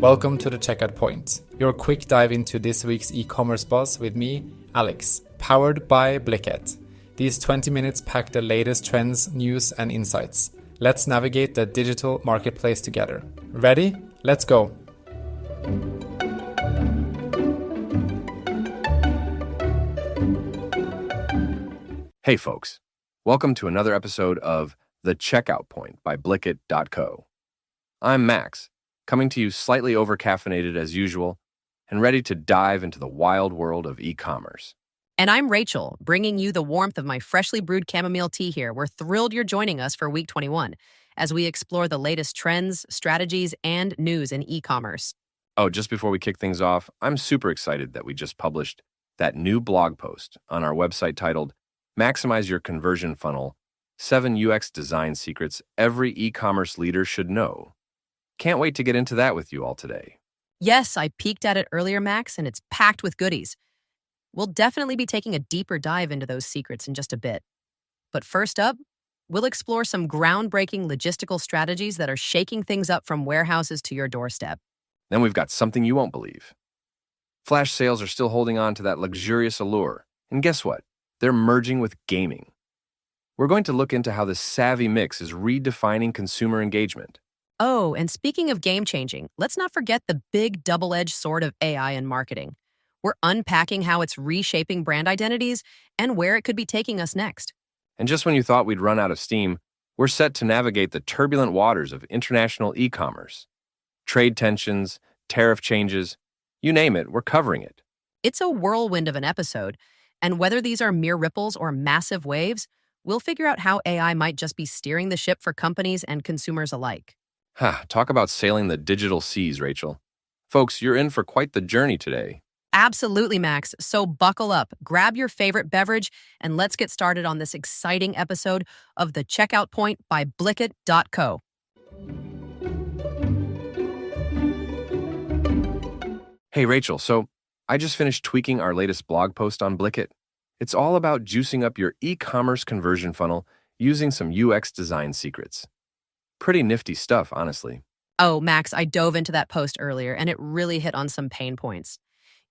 Welcome to the Checkout Point, your quick dive into this week's e-commerce buzz with me, Alex, powered by Blicket. These 20 minutes pack the latest trends, news, and insights. Let's navigate the digital marketplace together. Ready? Let's go! Hey folks, welcome to another episode of The Checkout Point by Blicket.co. I'm Max, coming to you slightly over-caffeinated as usual and ready to dive into the wild world of e-commerce. And I'm Rachel, bringing you the warmth of my freshly brewed chamomile tea here. We're thrilled you're joining us for week 21 as we explore the latest trends, strategies, and news in e-commerce. Oh, just before we kick things off, I'm super excited that we just published that new blog post on our website titled Maximize Your Conversion Funnel, 7 UX Design Secrets Every E-commerce Leader Should Know. Can't wait to get into that with you all today. Yes, I peeked at it earlier, Max, and it's packed with goodies. We'll definitely be taking a deeper dive into those secrets in just a bit. But first up, we'll explore some groundbreaking logistical strategies that are shaking things up from warehouses to your doorstep. Then we've got something you won't believe. Flash sales are still holding on to that luxurious allure. And guess what? They're merging with gaming. We're going to look into how this savvy mix is redefining consumer engagement. Oh, and speaking of game-changing, let's not forget the big double-edged sword of AI in marketing. We're unpacking how it's reshaping brand identities and where it could be taking us next. And just when you thought we'd run out of steam, we're set to navigate the turbulent waters of international e-commerce. Trade tensions, tariff changes, you name it, we're covering it. It's a whirlwind of an episode, and whether these are mere ripples or massive waves, we'll figure out how AI might just be steering the ship for companies and consumers alike. Talk about sailing the digital seas, Rachel. Folks, you're in for quite the journey today. Absolutely, Max. So buckle up, grab your favorite beverage, and let's get started on this exciting episode of The Checkout Point by Blicket.co. Hey, Rachel, so I just finished tweaking our latest blog post on Blicket. It's all about juicing up your e-commerce conversion funnel using some UX design secrets. Pretty nifty stuff, honestly. Oh, Max, I dove into that post earlier, and it really hit on some pain points.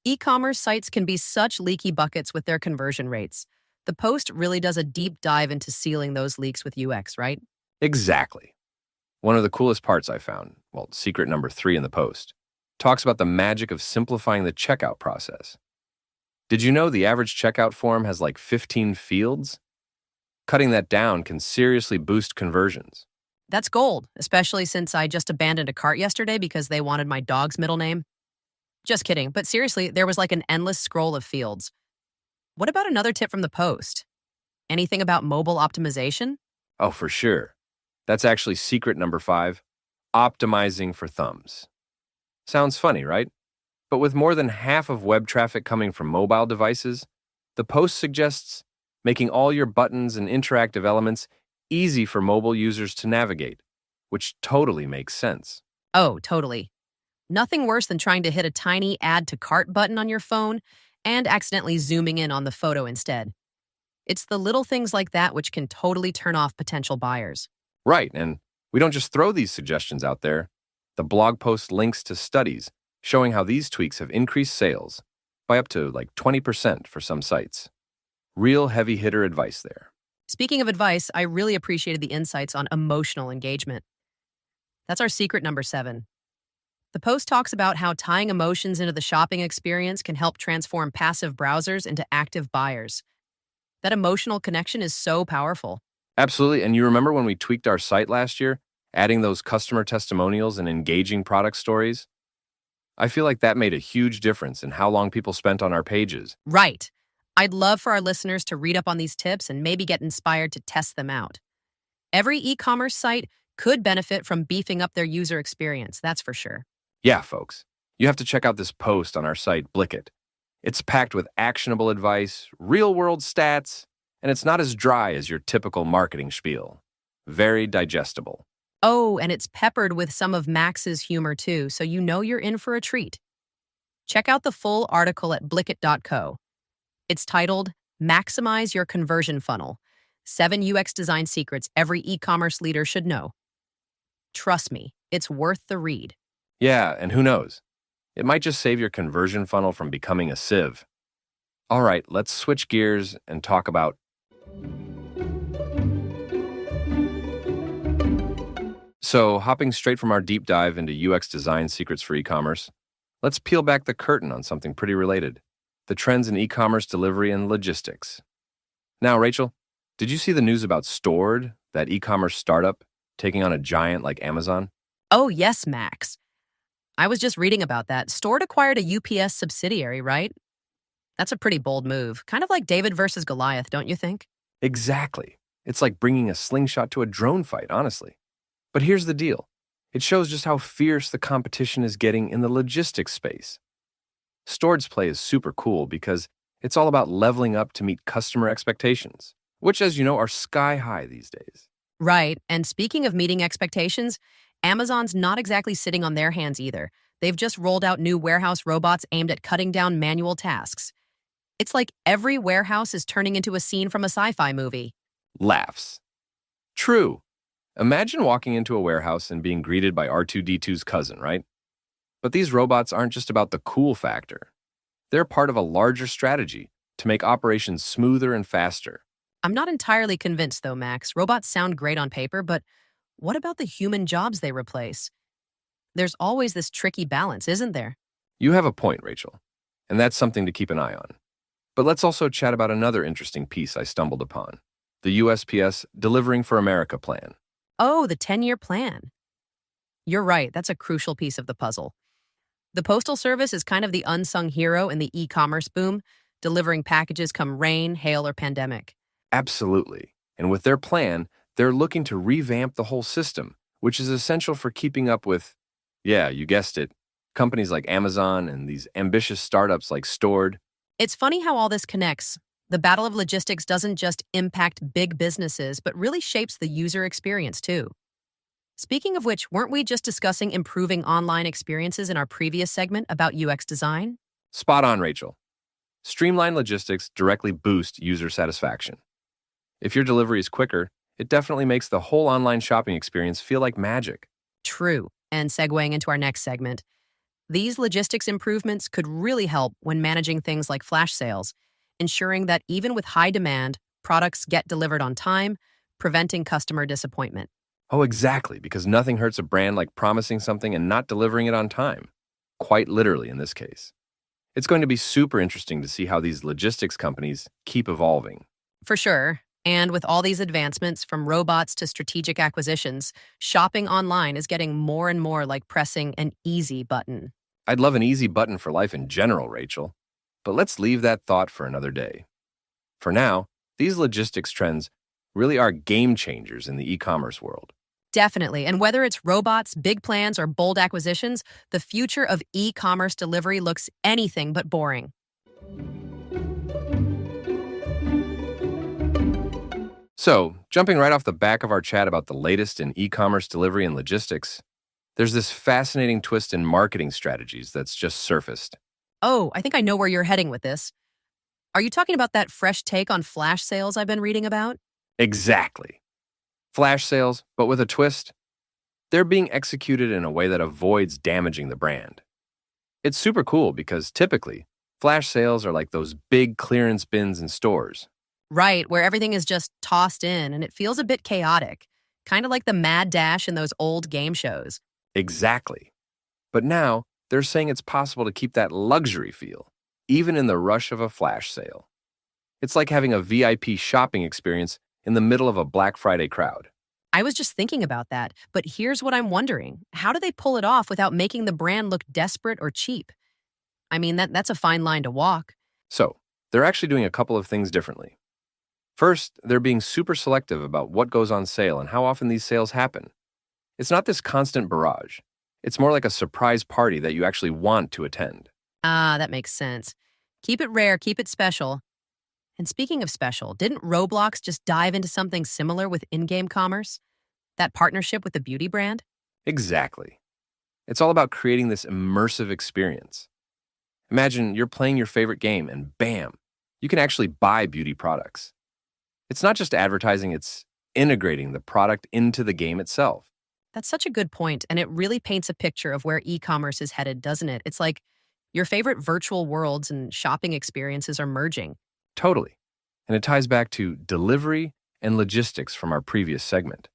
E-commerce sites can be such leaky buckets with their conversion rates. The post really does a deep dive into sealing those leaks with UX, right? Exactly. One of the coolest parts I found, well, secret number 3 in the post, talks about the magic of simplifying the checkout process. Did you know the average checkout form has like 15 fields? Cutting that down can seriously boost conversions. That's gold, especially since I just abandoned a cart yesterday because they wanted my dog's middle name. Just kidding, but seriously, there was like an endless scroll of fields. What about another tip from the post? Anything about mobile optimization? Oh, for sure. That's actually secret number 5, optimizing for thumbs. Sounds funny, right? But with more than half of web traffic coming from mobile devices, the post suggests making all your buttons and interactive elements easy for mobile users to navigate, which totally makes sense. Oh, totally. Nothing worse than trying to hit a tiny add to cart button on your phone and accidentally zooming in on the photo instead. It's the little things like that which can totally turn off potential buyers. Right, and we don't just throw these suggestions out there. The blog post links to studies showing how these tweaks have increased sales by up to like 20% for some sites. Real heavy hitter advice there. Speaking of advice, I really appreciated the insights on emotional engagement. That's our secret number 7. The post talks about how tying emotions into the shopping experience can help transform passive browsers into active buyers. That emotional connection is so powerful. Absolutely, and you remember when we tweaked our site last year, adding those customer testimonials and engaging product stories? I feel like that made a huge difference in how long people spent on our pages. Right. I'd love for our listeners to read up on these tips and maybe get inspired to test them out. Every e-commerce site could benefit from beefing up their user experience, that's for sure. Yeah, folks, you have to check out this post on our site, Blicket. It's packed with actionable advice, real-world stats, and it's not as dry as your typical marketing spiel. Very digestible. Oh, and it's peppered with some of Max's humor too, so you know you're in for a treat. Check out the full article at Blicket.co. It's titled, Maximize Your Conversion Funnel, 7 UX Design Secrets Every E-commerce Leader Should Know. Trust me, it's worth the read. Yeah, and who knows? It might just save your conversion funnel from becoming a sieve. All right, let's switch gears and talk about. So, hopping straight from our deep dive into UX design secrets for e-commerce, let's peel back the curtain on something pretty related: the trends in e-commerce delivery and logistics. Now, Rachel, did you see the news about Stored, that e-commerce startup taking on a giant like Amazon? Oh, yes, Max. I was just reading about that. Stored acquired a UPS subsidiary, right? That's a pretty bold move. Kind of like David versus Goliath, don't you think? Exactly. It's like bringing a slingshot to a drone fight, honestly. But here's the deal. It shows just how fierce the competition is getting in the logistics space. Stored's play is super cool because it's all about leveling up to meet customer expectations, which, as you know, are sky high these days. Right. And speaking of meeting expectations, Amazon's not exactly sitting on their hands either. They've just rolled out new warehouse robots aimed at cutting down manual tasks. It's like every warehouse is turning into a scene from a sci-fi movie. Laughs. True. Imagine walking into a warehouse and being greeted by R2D2's cousin, right? But these robots aren't just about the cool factor. They're part of a larger strategy to make operations smoother and faster. I'm not entirely convinced, though, Max. Robots sound great on paper, but what about the human jobs they replace? There's always this tricky balance, isn't there? You have a point, Rachel, and that's something to keep an eye on. But let's also chat about another interesting piece I stumbled upon: the USPS Delivering for America plan. Oh, the 10-year plan. You're right, that's a crucial piece of the puzzle. The Postal Service is kind of the unsung hero in the e-commerce boom, delivering packages come rain, hail, or pandemic. Absolutely. And with their plan, they're looking to revamp the whole system, which is essential for keeping up with, yeah, you guessed it, companies like Amazon and these ambitious startups like Stored. It's funny how all this connects. The battle of logistics doesn't just impact big businesses, but really shapes the user experience too. Speaking of which, weren't we just discussing improving online experiences in our previous segment about UX design? Spot on, Rachel. Streamlined logistics directly boost user satisfaction. If your delivery is quicker, it definitely makes the whole online shopping experience feel like magic. True. And segueing into our next segment, these logistics improvements could really help when managing things like flash sales, ensuring that even with high demand, products get delivered on time, preventing customer disappointment. Oh, exactly, because nothing hurts a brand like promising something and not delivering it on time. Quite literally in this case. It's going to be super interesting to see how these logistics companies keep evolving. For sure. And with all these advancements, from robots to strategic acquisitions, shopping online is getting more and more like pressing an easy button. I'd love an easy button for life in general, Rachel. But let's leave that thought for another day. For now, these logistics trends really are game changers in the e-commerce world. Definitely. And whether it's robots, big plans, or bold acquisitions, the future of e-commerce delivery looks anything but boring. So, jumping right off the back of our chat about the latest in e-commerce delivery and logistics, there's this fascinating twist in marketing strategies that's just surfaced. Oh, I think I know where you're heading with this. Are you talking about that fresh take on flash sales I've been reading about? Exactly. Flash sales, but with a twist. They're being executed in a way that avoids damaging the brand. It's super cool because typically, flash sales are like those big clearance bins in stores. Right, where everything is just tossed in and it feels a bit chaotic, kind of like the mad dash in those old game shows. Exactly. But now, they're saying it's possible to keep that luxury feel, even in the rush of a flash sale. It's like having a VIP shopping experience in the middle of a Black Friday crowd. I was just thinking about that, but here's what I'm wondering. How do they pull it off without making the brand look desperate or cheap? I mean, that's a fine line to walk. So, they're actually doing a couple of things differently. First, they're being super selective about what goes on sale and how often these sales happen. It's not this constant barrage. It's more like a surprise party that you actually want to attend. Ah, that makes sense. Keep it rare, keep it special. And speaking of special, didn't Roblox just dive into something similar with in-game commerce? That partnership with the beauty brand? Exactly. It's all about creating this immersive experience. Imagine you're playing your favorite game and bam, you can actually buy beauty products. It's not just advertising, it's integrating the product into the game itself. That's such a good point, and it really paints a picture of where e-commerce is headed, doesn't it? It's like your favorite virtual worlds and shopping experiences are merging. Totally. And it ties back to delivery and logistics from our previous segment.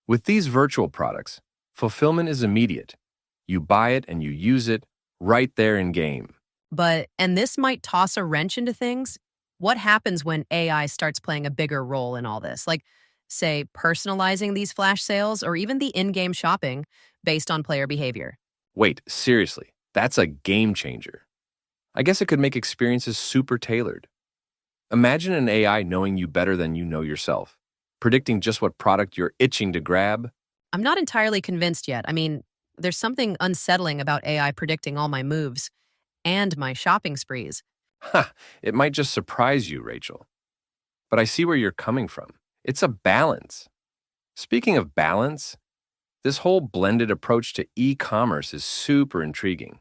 With these virtual products, fulfillment is immediate. You buy it and you use it right there in game. And this might toss a wrench into things. What happens when AI starts playing a bigger role in all this? Like, say, personalizing these flash sales or even the in-game shopping based on player behavior. Wait, seriously, that's a game changer. I guess it could make experiences super tailored. Imagine an AI knowing you better than you know yourself, predicting just what product you're itching to grab. I'm not entirely convinced yet. I mean, there's something unsettling about AI predicting all my moves and my shopping sprees. Ha, it might just surprise you, Rachel. But I see where you're coming from. It's a balance. Speaking of balance, this whole blended approach to e-commerce is super intriguing.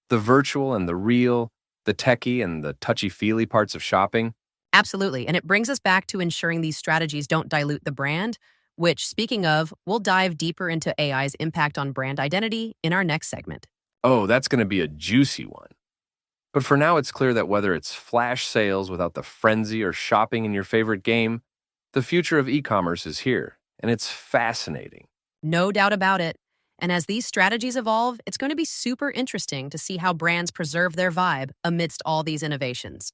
The virtual and the real, the techie and the touchy-feely parts of shopping. Absolutely. And it brings us back to ensuring these strategies don't dilute the brand, which, speaking of, we'll dive deeper into AI's impact on brand identity in our next segment. Oh, that's going to be a juicy one. But for now, it's clear that whether it's flash sales without the frenzy or shopping in your favorite game, the future of e-commerce is here, and it's fascinating. No doubt about it. And as these strategies evolve, it's going to be super interesting to see how brands preserve their vibe amidst all these innovations.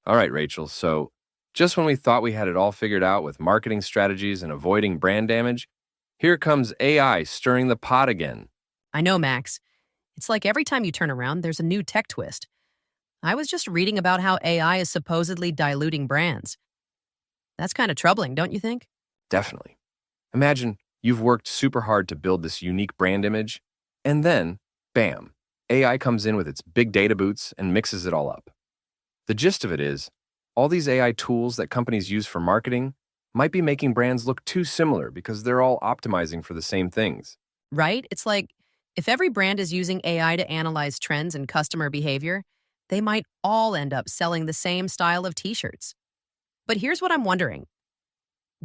All right, Rachel, so just when we thought we had it all figured out with marketing strategies and avoiding brand damage, here comes AI stirring the pot again. I know, Max. It's like every time you turn around, there's a new tech twist. I was just reading about how AI is supposedly diluting brands. That's kind of troubling, don't you think? Definitely. Imagine you've worked super hard to build this unique brand image, and then, bam, AI comes in with its big data boots and mixes it all up. The gist of it is, all these AI tools that companies use for marketing might be making brands look too similar because they're all optimizing for the same things. Right? It's like if every brand is using AI to analyze trends and customer behavior, they might all end up selling the same style of t-shirts. But here's what I'm wondering.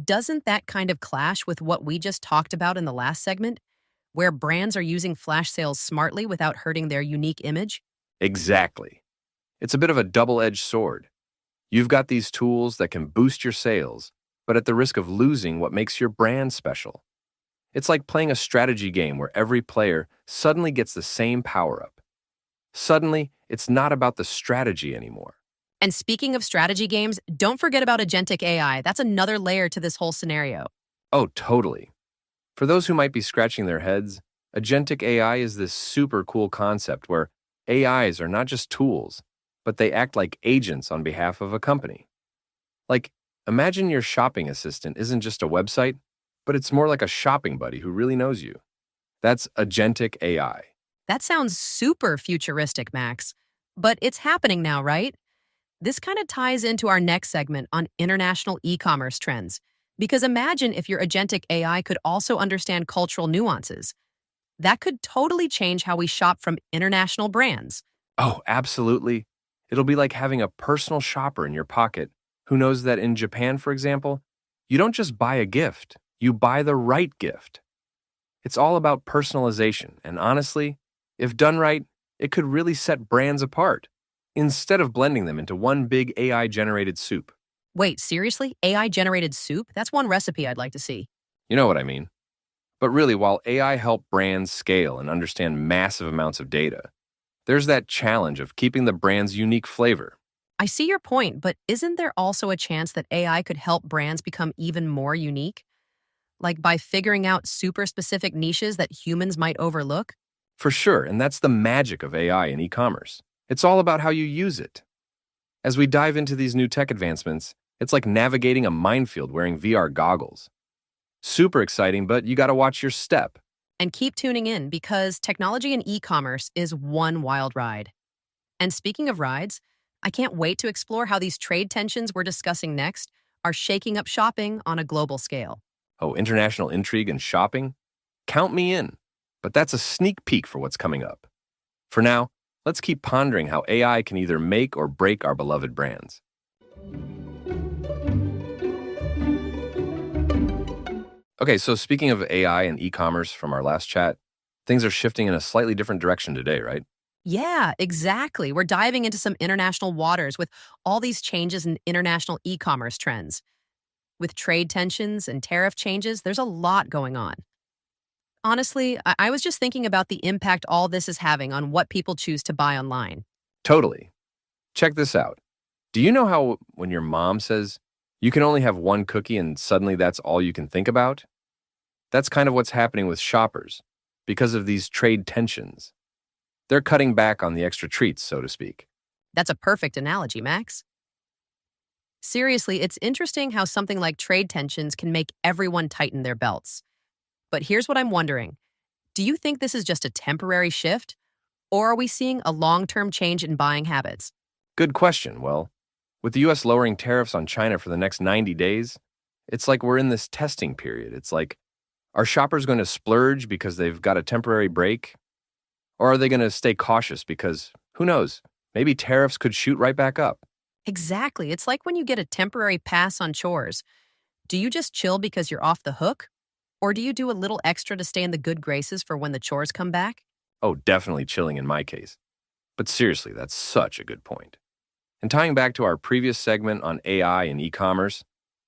Doesn't that kind of clash with what we just talked about in the last segment, where brands are using flash sales smartly without hurting their unique image? Exactly. It's a bit of a double-edged sword. You've got these tools that can boost your sales, but at the risk of losing what makes your brand special. It's like playing a strategy game where every player suddenly gets the same power-up. Suddenly, it's not about the strategy anymore. And speaking of strategy games, don't forget about agentic AI. That's another layer to this whole scenario. Oh, totally. For those who might be scratching their heads, agentic AI is this super cool concept where AIs are not just tools, but they act like agents on behalf of a company. Like, imagine your shopping assistant isn't just a website, but it's more like a shopping buddy who really knows you. That's agentic AI. That sounds super futuristic, Max. But it's happening now, right? This kind of ties into our next segment on international e-commerce trends. Because imagine if your agentic AI could also understand cultural nuances. That could totally change how we shop from international brands. Oh, absolutely. It'll be like having a personal shopper in your pocket who knows that in Japan, for example, you don't just buy a gift, you buy the right gift. It's all about personalization, and honestly, if done right, it could really set brands apart, instead of blending them into one big AI-generated soup. Wait, seriously? AI-generated soup? That's one recipe I'd like to see. You know what I mean. But really, while AI help brands scale and understand massive amounts of data, there's that challenge of keeping the brand's unique flavor. I see your point, but isn't there also a chance that AI could help brands become even more unique? Like by figuring out super specific niches that humans might overlook? For sure, and that's the magic of AI in e-commerce. It's all about how you use it. As we dive into these new tech advancements, it's like navigating a minefield wearing VR goggles. Super exciting, but you gotta watch your step. And keep tuning in because technology in e-commerce is one wild ride. And speaking of rides, I can't wait to explore how these trade tensions we're discussing next are shaking up shopping on a global scale. Oh, international intrigue and shopping? Count me in. But that's a sneak peek for what's coming up. For now, let's keep pondering how AI can either make or break our beloved brands. Okay, so speaking of AI and e-commerce from our last chat, things are shifting in a slightly different direction today, right? Yeah, exactly. We're diving into some international waters with all these changes in international e commerce trends. With trade tensions and tariff changes, there's a lot going on. Honestly, I was just thinking about the impact all this is having on what people choose to buy online. Totally. Check this out. Do you know how when your mom says you can only have one cookie and suddenly that's all you can think about? That's kind of what's happening with shoppers because of these trade tensions. They're cutting back on the extra treats, so to speak. That's a perfect analogy, Max. Seriously, it's interesting how something like trade tensions can make everyone tighten their belts. But here's what I'm wondering. Do you think this is just a temporary shift? Or are we seeing a long-term change in buying habits? Good question. Well, with the US lowering tariffs on China for the next 90 days, it's like we're in this testing period. It's like, are shoppers going to splurge because they've got a temporary break? Or are they going to stay cautious because, who knows, maybe tariffs could shoot right back up? Exactly. It's like when you get a temporary pass on chores. Do you just chill because you're off the hook? Or do you do a little extra to stay in the good graces for when the chores come back? Oh, definitely chilling in my case. But seriously, that's such a good point. And tying back to our previous segment on AI and e-commerce,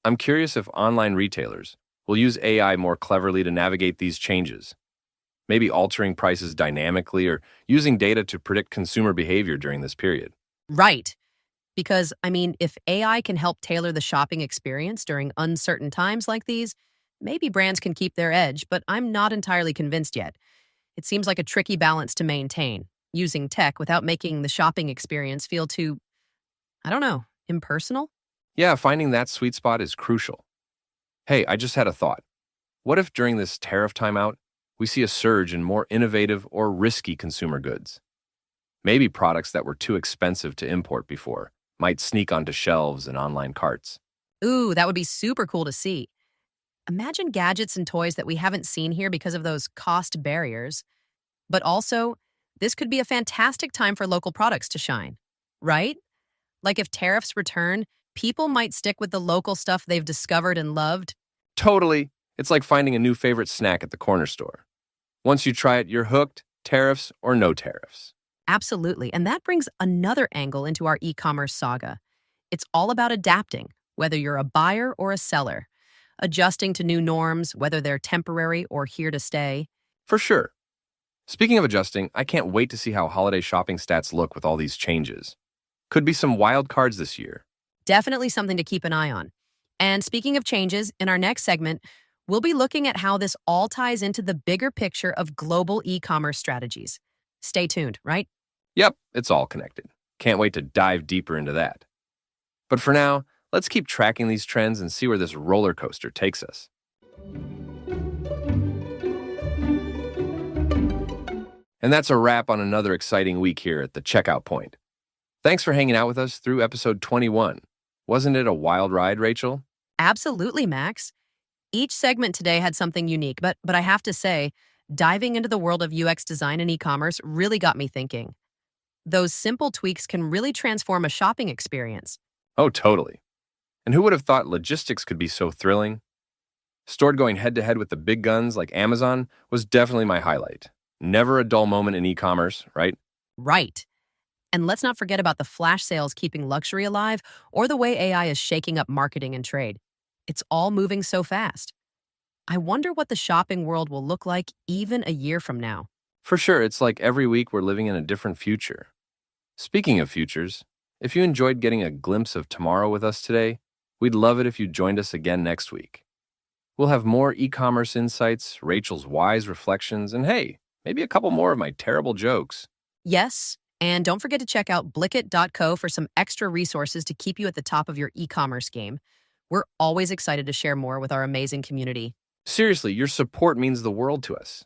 I'm curious if online retailers will use AI more cleverly to navigate these changes, maybe altering prices dynamically or using data to predict consumer behavior during this period. Right. Because, if AI can help tailor the shopping experience during uncertain times like these, maybe brands can keep their edge, but I'm not entirely convinced yet. It seems like a tricky balance to maintain, using tech without making the shopping experience feel too, I don't know, impersonal? Yeah, finding that sweet spot is crucial. Hey, I just had a thought. What if during this tariff timeout, we see a surge in more innovative or risky consumer goods? Maybe products that were too expensive to import before might sneak onto shelves and online carts. Ooh, that would be super cool to see. Imagine gadgets and toys that we haven't seen here because of those cost barriers. But also, this could be a fantastic time for local products to shine, right? Like if tariffs return, people might stick with the local stuff they've discovered and loved. Totally. It's like finding a new favorite snack at the corner store. Once you try it, you're hooked, tariffs or no tariffs. Absolutely. And that brings another angle into our e-commerce saga. It's all about adapting, whether you're a buyer or a seller, adjusting to new norms, whether they're temporary or here to stay. For sure. Speaking of adjusting, I can't wait to see how holiday shopping stats look with all these changes. Could be some wild cards this year. Definitely something to keep an eye on. And speaking of changes, in our next segment, we'll be looking at how this all ties into the bigger picture of global e-commerce strategies. Stay tuned, right? Yep, it's all connected. Can't wait to dive deeper into that. But for now, let's keep tracking these trends and see where this roller coaster takes us. And that's a wrap on another exciting week here at the checkout point. Thanks for hanging out with us through episode 21. Wasn't it a wild ride, Rachel? Absolutely, Max. Each segment today had something unique, but I have to say, diving into the world of UX design and e-commerce really got me thinking. Those simple tweaks can really transform a shopping experience. Oh, totally. And who would have thought logistics could be so thrilling? Stored going head-to-head with the big guns like Amazon was definitely my highlight. Never a dull moment in e-commerce, right? Right. And let's not forget about the flash sales keeping luxury alive or the way AI is shaking up marketing and trade. It's all moving so fast. I wonder what the shopping world will look like even a year from now. For sure, it's like every week we're living in a different future. Speaking of futures, if you enjoyed getting a glimpse of tomorrow with us today, we'd love it if you joined us again next week. We'll have more e-commerce insights, Rachel's wise reflections, and hey, maybe a couple more of my terrible jokes. Yes, and don't forget to check out blicket.co for some extra resources to keep you at the top of your e-commerce game. We're always excited to share more with our amazing community. Seriously, your support means the world to us.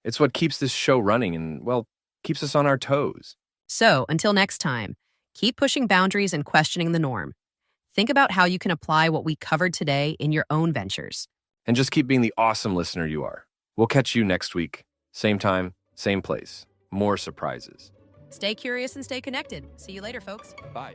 It's what keeps this show running and, well, keeps us on our toes. So, until next time, keep pushing boundaries and questioning the norm. Think about how you can apply what we covered today in your own ventures. And just keep being the awesome listener you are. We'll catch you next week. Same time, same place. More surprises. Stay curious and stay connected. See you later, folks. Bye.